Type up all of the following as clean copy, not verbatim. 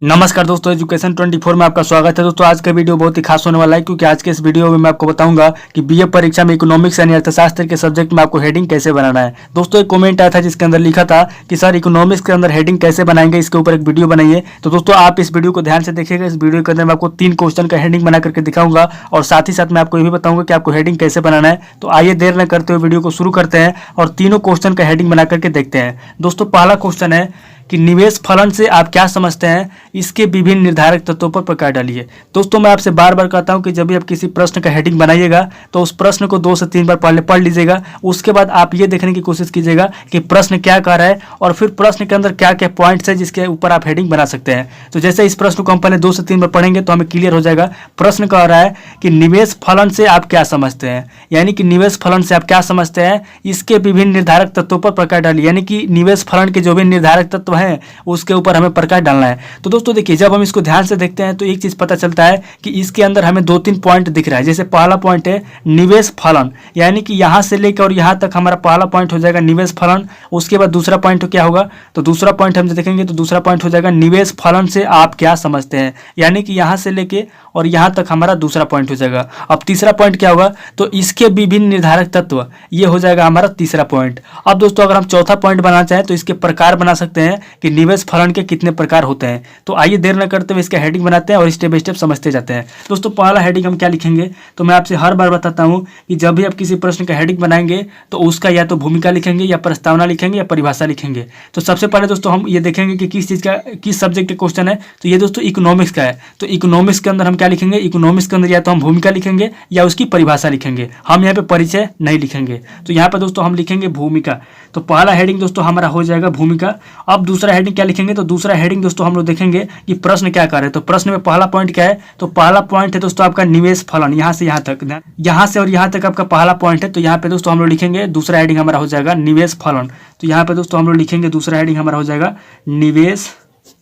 नमस्कार दोस्तों, एजुकेशन 24 में आपका स्वागत है। दोस्तों आज का वीडियो बहुत ही खास होने वाला है क्योंकि आज के इस वीडियो में मैं आपको बताऊंगा कि बीए परीक्षा में इकोनॉमिक्स यानी अर्थशास्त्र के सब्जेक्ट में आपको हेडिंग कैसे बनाना है। दोस्तों एक कमेंट आया था जिसके अंदर लिखा था कि सर इकोनॉमिक्स के अंदर हेडिंग कैसे बनाएंगे, इसके ऊपर एक वीडियो बनाइए। तो दोस्तों आप इस वीडियो को ध्यान से देखिएगा। इस वीडियो के अंदर मैं आपको 3 क्वेश्चन का हेडिंग बना करके दिखाऊंगा और साथ ही साथ मैं आपको ये भी बताऊंगा कि आपको हेडिंग कैसे बनाना है। तो आइए देर न करते हुए वीडियो को शुरू करते हैं और तीनों क्वेश्चन का हेडिंग बना करके देखते हैं। दोस्तों पहला क्वेश्चन है कि निवेश फलन से आप क्या समझते हैं, इसके विभिन्न निर्धारक तत्वों पर प्रकाश डालिए। दोस्तों मैं आपसे बार बार कहता हूं कि जब भी आप किसी प्रश्न का हेडिंग बनाइएगा तो उस प्रश्न को 2 से 3 बार पहले पढ़ लीजिएगा। उसके बाद आप ये देखने की कोशिश कीजिएगा कि प्रश्न क्या कह रहा है और फिर प्रश्न के अंदर क्या क्या पॉइंट्स है जिसके ऊपर आप हेडिंग बना सकते हैं। तो जैसे इस प्रश्न को हम पहले 2 से 3 बार पढ़ेंगे तो हमें क्लियर हो जाएगा। प्रश्न कह रहा है कि निवेश फलन से आप क्या समझते हैं, यानी कि निवेश फलन से आप क्या समझते हैं, इसके विभिन्न निर्धारक तत्वों पर प्रकाश डालिए। यानी कि निवेश फलन के जो भी निर्धारक तत्व हैं उसके ऊपर हमें प्रकाश डालना है। तो दोस्तों देखिए, जब हम इसको ध्यान से देखते हैं तो एक चीज पता चलता है कि इसके अंदर हमें 2-3 पॉइंट दिख रहा है। जैसे पहला पॉइंट है निवेश फलन, यानी कि यहां से लेकर और यहां तक हमारा पहला पॉइंट हो जाएगा निवेश फलन। उसके बाद दूसरा पॉइंट क्या होगा, तो दूसरा पॉइंट हम देखेंगे तो दूसरा पॉइंट हो जाएगा निवेश फलन से आप क्या समझते हैं, यानी कि यहां से लेके और यहां तक हमारा दूसरा पॉइंट हो जाएगा। अब तीसरा पॉइंट क्या होगा, तो इसके विभिन्न निर्धारक तत्व, ये हो जाएगा हमारा तीसरा पॉइंट। अब दोस्तों अगर हम चौथा पॉइंट बनाना चाहें तो इसके प्रकार बना सकते हैं कि निवेश फलन के कितने प्रकार होते हैं। तो आइए देर न करते हुए इसका हेडिंग बनाते हैं और स्टेप बाय स्टेप समझते जाते हैं। दोस्तों पहला हेडिंग हम क्या लिखेंगे, तो मैं आपसे हर बार बताता हूं कि जब भी आप किसी प्रश्न का हेडिंग बनाएंगे तो उसका या तो भूमिका लिखेंगे या प्रस्तावना लिखेंगे या परिभाषा लिखेंगे। तो सबसे पहले दोस्तों हम ये देखेंगे कि किस चीज का, किस सब्जेक्ट का क्वेश्चन है। तो ये दोस्तों इकोनॉमिक्स का है। तो इकोनॉमिक्स के अंदर हम क्या लिखेंगे, इकोनॉमिक्स के अंदर या तो हम भूमिका लिखेंगे या उसकी परिभाषा लिखेंगे। हम यहाँ पे परिचय नहीं लिखेंगे। तो यहाँ पे दोस्तों हम लिखेंगे भूमिका। तो पहला हेडिंग दोस्तों हमारा हो जाएगा भूमिका। अब दूसरा हेडिंग क्या लिखेंगे, तो दूसरा हेडिंग दोस्तों हम लोग देखेंगे कि प्रश्न क्या कर रहे हैं। तो प्रश्न में पहला पॉइंट क्या है, तो पहला पॉइंट है दोस्तों आपका निवेश फलन। यहाँ से यहाँ तक, यहाँ से और यहाँ तक आपका पहला पॉइंट है। तो यहाँ पे दोस्तों हम लोग लिखेंगे दूसरा हेडिंग हमारा हो जाएगा निवेश फलन। तो यहाँ पे दोस्तों हम लोग लिखेंगे दूसरा हेडिंग हमारा हो जाएगा निवेश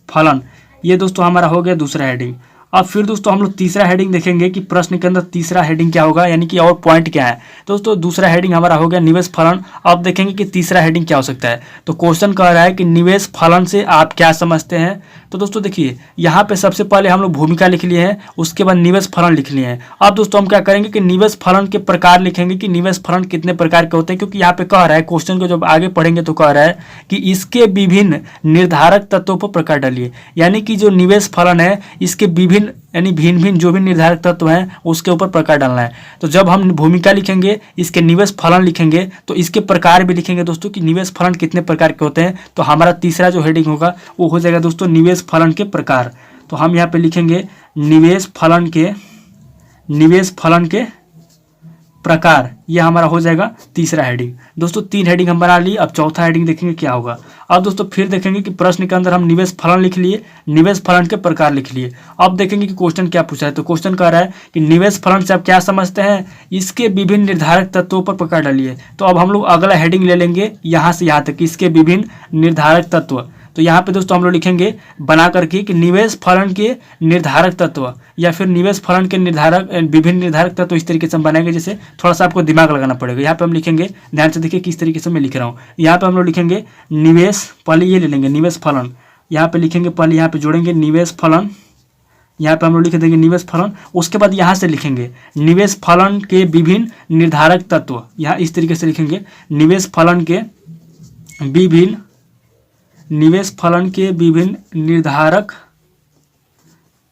फलन। ये दोस्तों हमारा हो गया दूसरा हेडिंग। अब फिर दोस्तों हम लोग तीसरा हेडिंग देखेंगे कि प्रश्न के अंदर तीसरा हेडिंग क्या होगा, यानी कि और पॉइंट क्या है। दोस्तों दूसरा हेडिंग हमारा हो गया निवेश फलन। अब देखेंगे कि तीसरा हेडिंग क्या हो सकता है। तो क्वेश्चन कह रहा है कि निवेश फलन से आप क्या समझते हैं। तो दोस्तों देखिए, यहाँ पे सबसे पहले हम लोग भूमिका लिख लिए हैं, उसके बाद निवेश फलन लिख लिए हैं। अब दोस्तों हम क्या करेंगे कि निवेश फलन के प्रकार लिखेंगे कि निवेश फलन कितने प्रकार के होते हैं, क्योंकि यहाँ पे कह रहा है क्वेश्चन को जब आगे पढ़ेंगे तो कह रहा है कि इसके विभिन्न निर्धारक तत्वों पर प्रकाश डालिए। यानी कि जो निवेश फलन है इसके विभिन्न, यानी भिन्न भिन्न जो भी निर्धारक तत्व हैं उसके ऊपर प्रकाश डालना है। तो जब हम भूमिका लिखेंगे, इसके निवेश फलन लिखेंगे, तो इसके प्रकार भी लिखेंगे दोस्तों कि निवेश फलन कितने प्रकार के होते हैं। तो हमारा तीसरा जो हेडिंग होगा वो हो जाएगा दोस्तों निवेश फलन के प्रकार। तो हम यहाँ पे लिखेंगे निवेश फलन के प्रकार। ये हमारा हो जाएगा तीसरा हेडिंग। दोस्तों 3 हेडिंग हम बना लिए। अब चौथा हेडिंग देखेंगे क्या होगा। अब दोस्तों फिर देखेंगे कि प्रश्न के अंदर हम निवेश फलन लिख लिए, निवेश फलन के प्रकार लिख लिए। अब देखेंगे कि क्वेश्चन क्या पूछा है। तो क्वेश्चन कह रहा है कि निवेश फलन से आप क्या समझते हैं, इसके विभिन्न निर्धारक तत्वों पर प्रकाश डालिए। तो अब हम लोग अगला हेडिंग ले लेंगे यहाँ से यहाँ तक, इसके विभिन्न निर्धारक तत्व। तो यहाँ पे दोस्तों हम लोग लिखेंगे बना करके कि निवेश फलन के निर्धारक तत्व या फिर निवेश फलन के निर्धारक, विभिन्न निर्धारक तत्व। इस तरीके से हम बनाएंगे, जैसे थोड़ा सा आपको दिमाग लगाना पड़ेगा। यहाँ पे हम लिखेंगे, ध्यान से देखिए किस तरीके से मैं लिख रहा हूँ। यहाँ पे हम लोग लिखेंगे निवेश, पहले ये ले लेंगे निवेश फलन। यहाँ पे लिखेंगे, पहले यहाँ पे जोड़ेंगे निवेश फलन। यहाँ पे हम लोग लिख देंगे निवेश फलन। उसके बाद यहाँ से लिखेंगे निवेश फलन के विभिन्न निर्धारक तत्व। यहाँ इस तरीके से लिखेंगे निवेश फलन के विभिन्न, निवेश फलन के विभिन्न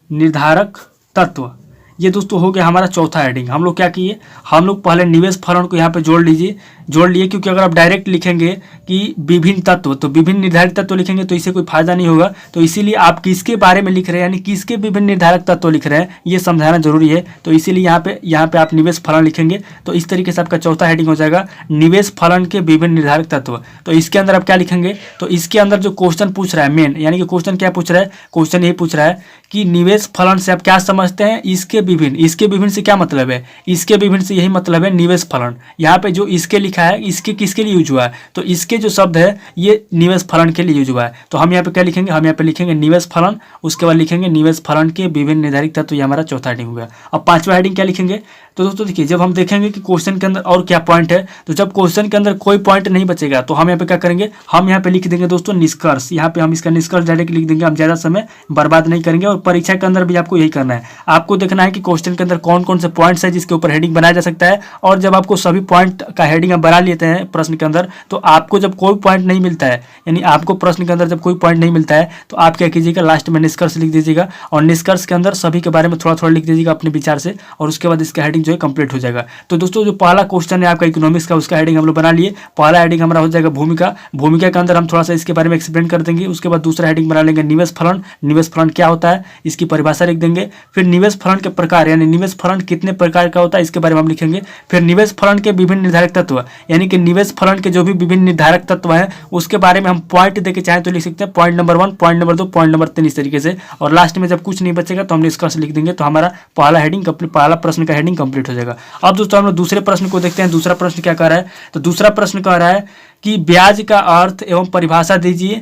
निर्धारक तत्व। ये दोस्तों हो गया हमारा चौथा हेडिंग। हम लोग क्या किए, हम लोग पहले निवेश फलन को यहाँ पे जोड़ लिए, क्योंकि अगर आप डायरेक्ट लिखेंगे कि विभिन्न तत्व, तो विभिन्न निर्धारक तत्व लिखेंगे तो इससे कोई फायदा नहीं होगा। तो इसीलिए आप किसके बारे में लिख रहे हैं, यानी किसके विभिन्न निर्धारक तत्व लिख रहे हैं, ये समझाना जरूरी है। तो इसीलिए यहाँ पे आप निवेश फलन लिखेंगे। तो इस तरीके से आपका चौथा हेडिंग हो जाएगा निवेश फलन के विभिन्न निर्धारक तत्व। तो इसके अंदर आप क्या लिखेंगे, तो इसके अंदर जो क्वेश्चन पूछ रहा है मेन, यानी कि क्वेश्चन क्या पूछ रहा है, क्वेश्चन यही पूछ रहा है कि निवेश फलन से आप क्या समझते हैं, इसके विभिन्न से क्या मतलब है, इसके विभिन्न से यही मतलब है निवेश फलन। यहाँ पे जो इसके लिखा है, इसके किसके लिए यूज हुआ है, तो इसके जो शब्द है ये निवेश फलन के लिए यूज हुआ है। तो हम यहाँ पे क्या लिखेंगे, हम यहाँ पे लिखेंगे निवेश फलन। उसके बाद लिखेंगे निवेश फलन के विभिन्न निर्धारित तत्व। ये हमारा चौथा हेडिंग हो गया। अब पांचवा हेडिंग क्या लिखेंगे, तो दोस्तों देखिए, जब हम देखेंगे कि क्वेश्चन के अंदर और क्या पॉइंट है, तो जब क्वेश्चन के अंदर कोई पॉइंट नहीं बचेगा तो हम यहाँ पे क्या करेंगे, हम यहाँ पे लिख देंगे दोस्तों निष्कर्ष। यहाँ पे हम इसका निष्कर्ष डायरेक्ट लिख देंगे, हम ज़्यादा समय बर्बाद नहीं करेंगे। और परीक्षा के अंदर भी आपको यही करना है, आपको देखना है कि क्वेश्चन के अंदर कौन कौन से पॉइंट्स है जिसके ऊपर हेडिंग बनाया जा सकता है। और जब आपको सभी पॉइंट का हेडिंग आप बना लेते हैं प्रश्न के अंदर, तो आपको जब कोई पॉइंट नहीं मिलता है, यानी आपको प्रश्न के अंदर जब कोई पॉइंट नहीं मिलता है, तो आप क्या कीजिएगा, लास्ट में निष्कर्ष लिख दीजिएगा। और निष्कर्ष के अंदर सभी के बारे में थोड़ा थोड़ा लिख दीजिएगा अपने विचार से, और उसके बाद इसका हेडिंग जो है कंप्लीट हो जाएगा। तो दोस्तों जो पहला क्वेश्चन है आपका इकोनॉमिक्स का, उसका हेडिंग हम लोग बना लिए। पहला हेडिंग हमारा हो जाएगा भूमिका। भूमिका के अंदर हम थोड़ा सा इसके बारे में एक्सप्लेन कर देंगे। उसके बाद दूसरा हेडिंग बना लेंगे निवेश फलन। निवेश फलन क्या होता है इसकी परिभाषा लिख देंगे। फिर निवेश फलन के प्रकार, यानी निवेश फलन कितने प्रकार का होता है इसके बारे में हम लिखेंगे। फिर निवेश फलन के विभिन्न निर्धारक तत्व, यानी कि निवेश फलन के जो भी विभिन्न निर्धारक तत्व हैं उसके बारे में हम पॉइंट देके चाहे तो लिख सकते हैं, point number 1, point number 2, point number 3, इस तरीके से। और लास्ट में जब कुछ नहीं बचेगा तो हम निष्कर्ष लिख देंगे। तो हमारा पहला हेडिंग पहला प्रश्न का हेडिंग कंप्लीट हो जाएगा। अब दोस्तों हम लोग दूसरे प्रश्न को देखते हैं। दूसरा प्रश्न क्या कह रहा है, तो दूसरा प्रश्न कह रहा है कि ब्याज का अर्थ एवं परिभाषा दीजिए,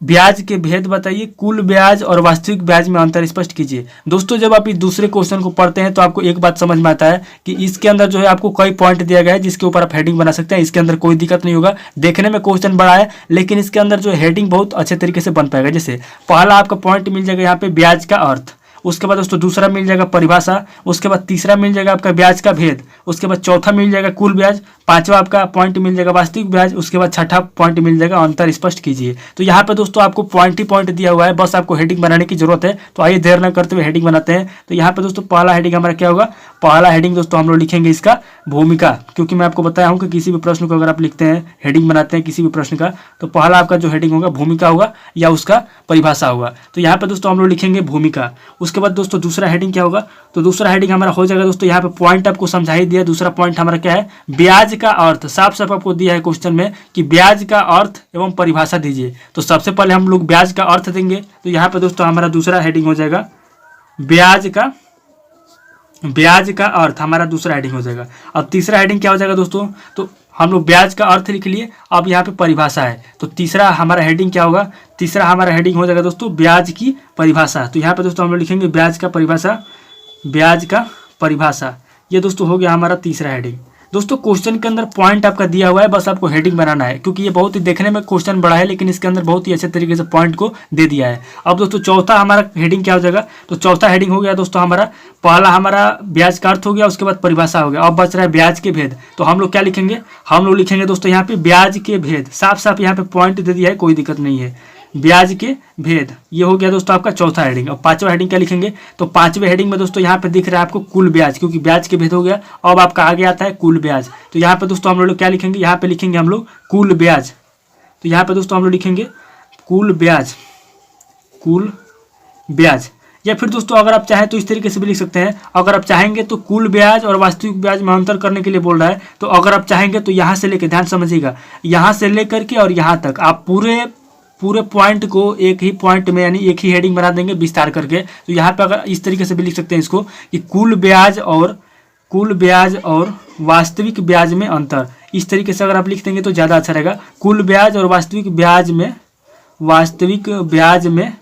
ब्याज के भेद बताइए, कुल ब्याज और वास्तविक ब्याज में अंतर स्पष्ट कीजिए। दोस्तों जब आप इस दूसरे क्वेश्चन को पढ़ते हैं तो आपको एक बात समझ में आता है कि इसके अंदर जो है आपको कई पॉइंट दिया गया है जिसके ऊपर आप हेडिंग बना सकते हैं। इसके अंदर कोई दिक्कत नहीं होगा, देखने में क्वेश्चन बड़ा है लेकिन इसके अंदर जो हेडिंग बहुत अच्छे तरीके से बन पाएगा। जैसे पहला आपका पॉइंट मिल जाएगा यहाँ पे ब्याज का अर्थ, उसके बाद दोस्तों दूसरा मिल जाएगा परिभाषा, उसके बाद तीसरा मिल जाएगा आपका ब्याज का भेद, उसके बाद चौथा मिल जाएगा कुल ब्याज, पांचवा आपका पॉइंट मिल जाएगा वास्तविक ब्याज, उसके बाद छठा पॉइंट मिल जाएगा अंतर स्पष्ट कीजिए। तो यहाँ पे दोस्तों आपको पॉइंट ही पॉइंट दिया हुआ है, बस आपको हेडिंग बनाने की जरूरत है। तो आइए देर न करते हुए हेडिंग बनाते हैं। तो यहाँ पे दोस्तों पहला हेडिंग हमारा क्या होगा, पहला हेडिंग दोस्तों हम लोग लिखेंगे इसका भूमिका, क्योंकि मैं आपको बताया हूँ कि किसी भी प्रश्न को अगर आप लिखते हैं, हेडिंग बनाते हैं किसी भी प्रश्न का, तो पहला आपका जो हेडिंग होगा भूमिका होगा या उसका परिभाषा होगा। तो यहाँ पे दोस्तों हम लोग लिखेंगे भूमिका। उसके बाद दोस्तों दूसरा हेडिंग क्या होगा, तो दूसरा हेडिंग हमारा हो जाएगा दोस्तों, यहाँ पे पॉइंट आपको समझा ही दिया। दूसरा पॉइंट हमारा क्या है, ब्याज का अर्थ। साफ साफ आपको दिया है क्वेश्चन में कि ब्याज का अर्थ एवं परिभाषा दीजिए। तो सबसे पहले हम लोग ब्याज का अर्थ देंगे। तो यहाँ पे दोस्तों हमारा दूसरा हेडिंग हो जाएगा ब्याज का अर्थ, हमारा दूसरा हेडिंग हो जाएगा। अब तीसरा हेडिंग क्या हो जाएगा दोस्तों, तो हम लोग ब्याज का अर्थ लिख लिए। अब यहाँ पे परिभाषा है, तो तीसरा हमारा हेडिंग क्या होगा, तीसरा हमारा हेडिंग हो जाएगा दोस्तों ब्याज की परिभाषा। तो यहाँ पे दोस्तों हम लोग लिखेंगे ब्याज का परिभाषा। ये दोस्तों हो गया हमारा तीसरा हेडिंग। दोस्तों क्वेश्चन के अंदर पॉइंट आपका दिया हुआ है, बस आपको हेडिंग बनाना है, क्योंकि ये बहुत ही देखने में क्वेश्चन बड़ा है लेकिन इसके अंदर बहुत ही अच्छे तरीके से पॉइंट को दे दिया है। अब दोस्तों चौथा हमारा हेडिंग क्या हो जाएगा, तो चौथा हेडिंग हो गया दोस्तों हमारा, पहला हमारा ब्याज का अर्थ हो गया, उसके बाद परिभाषा हो गया। अब बच रहा है ब्याज के भेद। तो हम लोग क्या लिखेंगे, हम लोग लिखेंगे दोस्तों यहाँ पे ब्याज के भेद। साफ साफ यहाँ पे पॉइंट दे दिया है, कोई दिक्कत नहीं है, ब्याज के भेद। ये हो गया दोस्तों आपका चौथा हेडिंग। अब पांचवा हेडिंग क्या लिखेंगे, तो पांचवें हेडिंग में दोस्तों यहाँ पे दिख रहा है आपको कुल ब्याज, क्योंकि ब्याज के भेद हो गया। अब आपका आगे आता है कुल ब्याज। तो यहाँ पे दोस्तों हम लोग क्या लिखेंगे, यहाँ पे लिखेंगे हम लोग कुल ब्याज। तो यहाँ पे दोस्तों हम लोग लिखेंगे कुल ब्याज। या फिर दोस्तों अगर आप चाहें तो इस तरीके से भी लिख सकते हैं। अगर आप चाहेंगे तो कुल ब्याज और वास्तविक ब्याज में अंतर करने के लिए बोल रहा है। तो अगर आप चाहेंगे तो यहाँ से लेकर, ध्यान समझिएगा, यहाँ से लेकर के और यहाँ तक आप पूरे पॉइंट को एक ही पॉइंट में, यानी एक ही हेडिंग बना देंगे विस्तार करके। तो यहाँ पे अगर इस तरीके से भी लिख सकते हैं इसको कि कुल ब्याज और वास्तविक ब्याज में अंतर। इस तरीके से अगर आप लिख देंगे तो ज़्यादा अच्छा रहेगा, कुल ब्याज और वास्तविक ब्याज में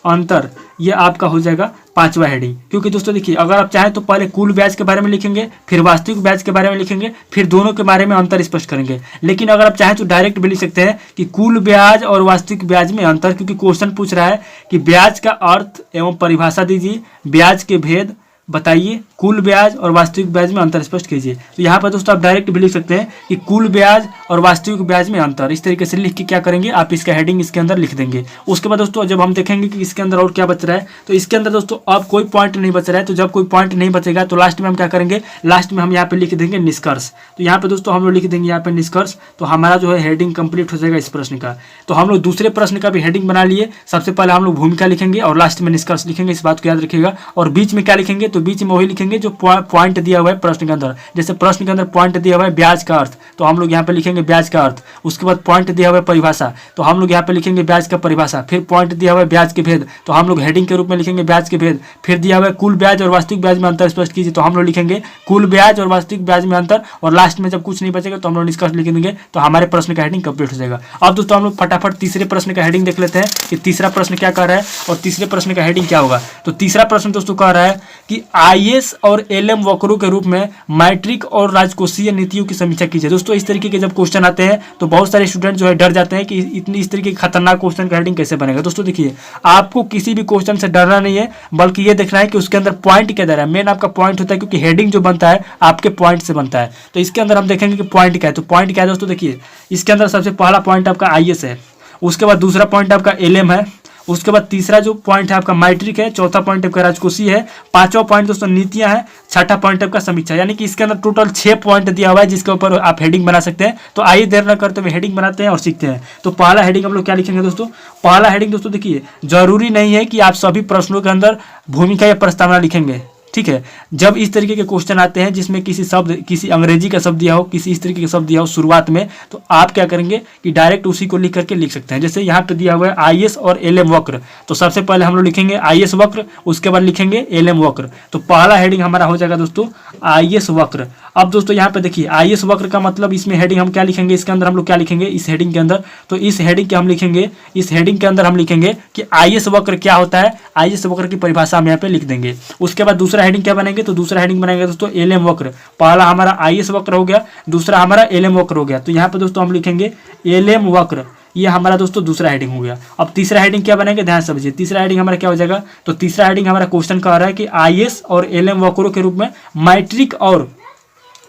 अंतर। ये आपका हो जाएगा पांचवा हेडिंग। क्योंकि दोस्तों देखिए, अगर आप चाहें तो पहले कुल ब्याज के बारे में लिखेंगे, फिर वास्तविक ब्याज के बारे में लिखेंगे, फिर दोनों के बारे में अंतर स्पष्ट करेंगे। लेकिन अगर आप चाहें तो डायरेक्ट भी लिख सकते हैं कि कुल ब्याज और वास्तविक ब्याज में अंतर, क्योंकि क्वेश्चन पूछ रहा है कि ब्याज का अर्थ एवं परिभाषा दीजिए, ब्याज के भेद बताइए, कुल ब्याज और वास्तविक ब्याज में अंतर स्पष्ट कीजिए। तो यहाँ पर दोस्तों आप डायरेक्ट भी लिख सकते हैं कि कुल ब्याज और वास्तविक ब्याज में अंतर। इस तरीके से लिख के क्या करेंगे, आप इसका हेडिंग इसके अंदर लिख देंगे। उसके बाद दोस्तों जब हम देखेंगे कि इसके अंदर और क्या बच रहा है, तो इसके अंदर दोस्तों अब कोई पॉइंट नहीं बच रहा है। तो जब कोई पॉइंट नहीं बचेगा तो लास्ट में हम क्या करेंगे, लास्ट में हम यहाँ पे लिख देंगे निष्कर्ष। तो यहाँ पे दोस्तों हम लोग लिख देंगे यहाँ पे निष्कर्ष। तो हमारा जो है हेडिंग कंप्लीट हो जाएगा इस प्रश्न का। तो हम लोग दूसरे प्रश्न का भी हेडिंग बना लिए। सबसे पहले हम लोग भूमिका लिखेंगे और लास्ट में निष्कर्ष लिखेंगे, इस बात को याद रखिएगा। और बीच में क्या लिखेंगे, तो बीच में वही लिखेंगे जो पॉइंट दिया हुआ है प्रश्न के अंदर। जैसे प्रश्न के अंदर पॉइंट दिया हुआ है ब्याज का अर्थ, तो हम लोग यहाँ पे लिखेंगे ब्याज का अर्थ। उसके बाद पॉइंट दिया हुआ है परिभाषा, तो हम लोग यहाँ पे लिखेंगे ब्याज का परिभाषा। फिर पॉइंट दिया हुआ है ब्याज के भेद, तो हम लोग हेडिंग के रूप में लिखेंगे ब्याज के भेद। फिर दिया हुआ है कुल ब्याज और वास्तविक ब्याज में अंतर स्पष्ट कीजिए, तो हम लोग लिखेंगे कुल ब्याज और वास्तविक ब्याज में अंतर। और लास्ट में जब कुछ नहीं बचेगा तो हम लोग निष्कर्ष लिख देंगे। तो हमारे प्रश्न का हेडिंग कंप्लीट हो जाएगा। अब दोस्तों हम लोग फटाफट तीसरे प्रश्न का हेडिंग देख लेते हैं कि तीसरा प्रश्न क्या कह रहा है और तीसरे प्रश्न का हेडिंग क्या होगा। तो तीसरा प्रश्न दोस्तों कह रहा है कि IAS IS और LM वक्रों के रूप में मैट्रिक और राजकोषीय नीतियों की समीक्षा कीजिए। दोस्तों इस तरीके के जब क्वेश्चन आते हैं तो बहुत सारे स्टूडेंट जो है डर जाते हैं कि इतनी इस तरीके के खतरनाक क्वेश्चन का हेडिंग कैसे बनेगा। दोस्तों देखिए, आपको किसी भी क्वेश्चन से डरना नहीं है, बल्कि ये देखना है कि उसके अंदर पॉइंट क्या दे रहा है। मेन आपका पॉइंट होता है, क्योंकि हेडिंग जो बनता है आपके पॉइंट से बनता है। तो इसके अंदर हम देखेंगे कि पॉइंट क्या है। तो पॉइंट क्या है दोस्तों, देखिए इसके अंदर सबसे पहला पॉइंट आपका IS है, उसके बाद दूसरा पॉइंट आपका LM है, उसके बाद तीसरा जो पॉइंट है आपका मैट्रिक है, चौथा पॉइंट आपका राजकोषीय है, पांचवा पॉइंट दोस्तों नीतियां है, छठा पॉइंट आपका समीक्षा। यानी कि इसके अंदर टोटल 6 पॉइंट दिया हुआ है जिसके ऊपर आप हेडिंग बना सकते हैं। तो आइए देर न करते हुए हेडिंग बनाते हैं और सीखते हैं। तो पहला हेडिंग हम लोग क्या लिखेंगे दोस्तों, पहला हेडिंग दोस्तों देखिए, जरूरी नहीं है कि आप सभी प्रश्नों के अंदर भूमिका या प्रस्तावना लिखेंगे, ठीक है। जब इस तरीके के क्वेश्चन आते हैं जिसमें किसी शब्द, किसी अंग्रेजी का शब्द दिया हो, किसी इस तरीके का शब्द दिया हो शुरुआत में, तो आप क्या करेंगे कि डायरेक्ट उसी को लिख करके लिख सकते हैं। जैसे यहाँ पे दिया हुआ है IS और LM वक्र, तो सबसे पहले हम लोग लिखेंगे IS वक्र, उसके बाद लिखेंगे LM वक्र। तो पहला हेडिंग हमारा हो जाएगा दोस्तों IS वक्र। अब दोस्तों यहाँ पे देखिए IS वक्र का मतलब इसमें हेडिंग हम क्या लिखेंगे, इसके अंदर हम लोग क्या लिखेंगे इस हेडिंग के अंदर, तो इस हेडिंग के हम लिखेंगे, इस हेडिंग के अंदर हम लिखेंगे कि IS वक्र क्या होता है, IS वक्र की परिभाषा हम यहाँ पे लिख देंगे। उसके बाद दूसरा हेडिंग क्या बनेंगे, तो दूसरा हेडिंग बनाएंगे दोस्तों LM वक्र। पहला हमारा IS वक्र हो गया, दूसरा हमारा LM वक्र हो गया। तो यहाँ पे दोस्तों हम लिखेंगे LM वक्र, ये हमारा दोस्तों दूसरा हेडिंग हो गया। अब तीसरा हेडिंग क्या बनेगा, ध्यान से समझिए। तीसरा हेडिंग हमारा क्या हो जाएगा, तो तीसरा हेडिंग हमारा क्वेश्चन कह रहा है कि IS और LM वक्रों के रूप में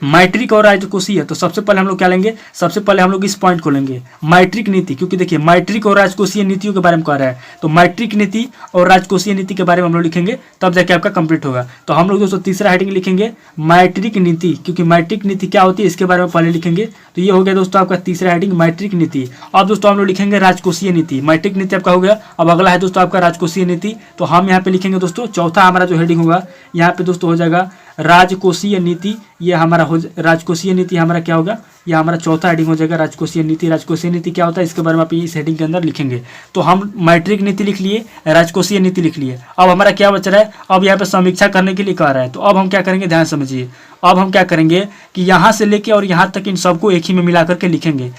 मैट्रिक और राजकोषीय। तो सबसे पहले हम लोग क्या लेंगे, सबसे पहले हम लोग इस पॉइंट को लेंगे मैट्रिक नीति, क्योंकि देखिए मैट्रिक और राजकोषीय नीतियों के बारे में कह रहा है। तो मैट्रिक नीति और राजकोषीय नीति के बारे में हम लोग लिखेंगे, तब जाके आपका कंप्लीट होगा। तो हम लोग दोस्तों तीसरा हेडिंग लिखेंगे मैट्रिक नीति, क्योंकि मैट्रिक नीति क्या होती है इसके बारे में पहले लिखेंगे। तो ये हो गया दोस्तों आपका तीसरा हेडिंग मैट्रिक नीति। अब दोस्तों हम लोग लिखेंगे राजकोषीय नीति। मैट्रिक नीति आपका हो गया, अब अगला है दोस्तों आपका राजकोषीय नीति। तो हम यहाँ पे लिखेंगे दोस्तों चौथा हमारा जो हेडिंग होगा यहाँ पे दोस्तों हो जाएगा राजकोषीय नीति। ये हमारा राजकोषीय नीति हमारा क्या होगा, यह हमारा चौथा हेडिंग हो जाएगा राजकोषीय नीति। राजकोषीय नीति क्या होता है इसके बारे में आप इस हेडिंग के अंदर लिखेंगे। तो हम मैट्रिक नीति लिख लिए, राजकोषीय नीति लिख लिए। अब हमारा क्या बच रहा है, अब यहाँ पे समीक्षा करने के लिए कह रहा है। तो अब हम क्या करेंगे, ध्यान समझिए। अब हम क्या करेंगे कि यहाँ से लेके और यहाँ तक इन सबको एक ही में मिला करके लिखेंगे,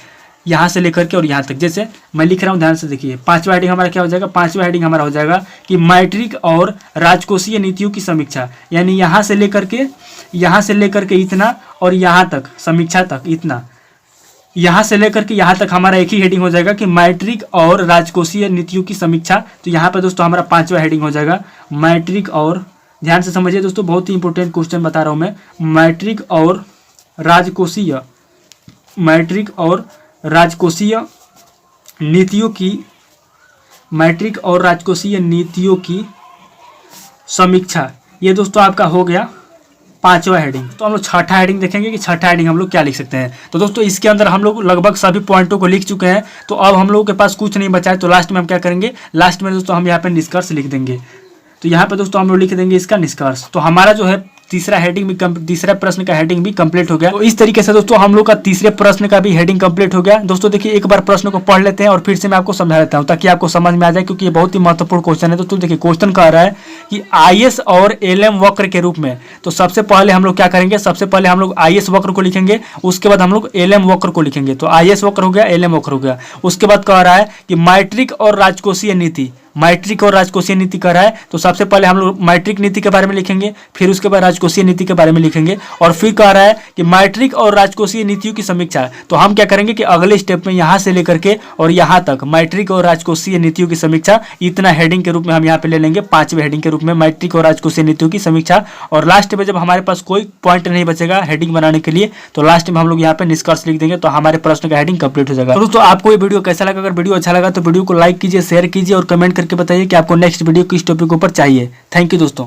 यहाँ से लेकर के और यहाँ तक। जैसे मैं लिख रहा हूँ, ध्यान से देखिए। पांचवा हेडिंग हमारा क्या हो जाएगा, पांचवा हेडिंग हमारा हो जाएगा कि मैट्रिक और राजकोषीय नीतियों की समीक्षा। यानी यहाँ से लेकर के इतना और यहाँ तक समीक्षा तक इतना, यहाँ से लेकर के यहाँ तक हमारा एक ही हेडिंग हो जाएगा कि मैट्रिक और राजकोषीय नीतियों की समीक्षा। तो यहाँ पे दोस्तों हमारा पांचवा हेडिंग हो जाएगा मैट्रिक और, ध्यान से समझिए दोस्तों, बहुत ही इंपॉर्टेंट क्वेश्चन बता रहा हूँ मैं। मैट्रिक और राजकोषीय नीतियों की, मैट्रिक और राजकोषीय नीतियों की समीक्षा, ये दोस्तों आपका हो गया पांचवा हेडिंग। तो हम लोग छठा हेडिंग देखेंगे कि छठा हेडिंग हम लोग क्या लिख सकते हैं। तो दोस्तों इसके अंदर हम लोग लगभग सभी पॉइंटों को लिख चुके हैं। तो अब हम लोगों के पास कुछ नहीं बचा है। तो लास्ट में हम क्या करेंगे, लास्ट में दोस्तों हम यहाँ पे निष्कर्ष लिख देंगे। तो यहाँ पे दोस्तों हम लोग लिख देंगे इसका निष्कर्ष। तो हमारा जो है तीसरा हेडिंग भी, तीसरा प्रश्न का हेडिंग भी कंप्लीट हो गया। तो इस तरीके से दोस्तों हम लोग का तीसरे प्रश्न का भी हेडिंग कंप्लीट हो गया। दोस्तों देखिए एक बार प्रश्न को पढ़ लेते हैं और फिर से मैं आपको समझा देता हूं ताकि आपको समझ में आ जाए, क्योंकि ये बहुत ही महत्वपूर्ण क्वेश्चन है। दोस्तों देखिए क्वेश्चन कह रहा है कि IS और LM वक्र के रूप में। तो सबसे पहले हम लोग क्या करेंगे, सबसे पहले हम लोग IS वक्र को लिखेंगे, उसके बाद हम लोग LM वक्र को लिखेंगे। तो IS वक्र हो गया, LM वक्र हो गया। उसके बाद कह रहा है कि मैट्रिक और राजकोषीय नीति, मैट्रिक और राजकोषीय नीति कर रहा है। तो सबसे पहले हम लोग मैट्रिक नीति के बारे में लिखेंगे, फिर उसके बाद राजकोषीय नीति के बारे में लिखेंगे, और फिर कह रहा है कि मैट्रिक और राजकोषीय नीतियों की समीक्षा। तो हम क्या करेंगे कि अगले स्टेप में यहाँ से लेकर के और यहाँ तक मैट्रिक और राजकोषीय नीतियों की समीक्षा, इतना हेडिंग के रूप में हम यहाँ पे ले लेंगे, पांचवें हेडिंग के रूप में मैट्रिक और राजकोषीय नीतियों की समीक्षा। और लास्ट में जब हमारे पास कोई पॉइंट नहीं बचेगा हेडिंग बनाने के लिए, तो लास्ट में हम लोग यहाँ पे निष्कर्ष लिख देंगे। तो हमारे प्रश्न का हेडिंग कंप्लीट हो जाएगा। तो दोस्तों आपको ये वीडियो कैसा लगा, अगर वीडियो अच्छा लगा तो वीडियो को लाइक कीजिए, शेयर कीजिए और कमेंट करके बताइए कि आपको नेक्स्ट वीडियो किस टॉपिक के ऊपर चाहिए। थैंक यू दोस्तों।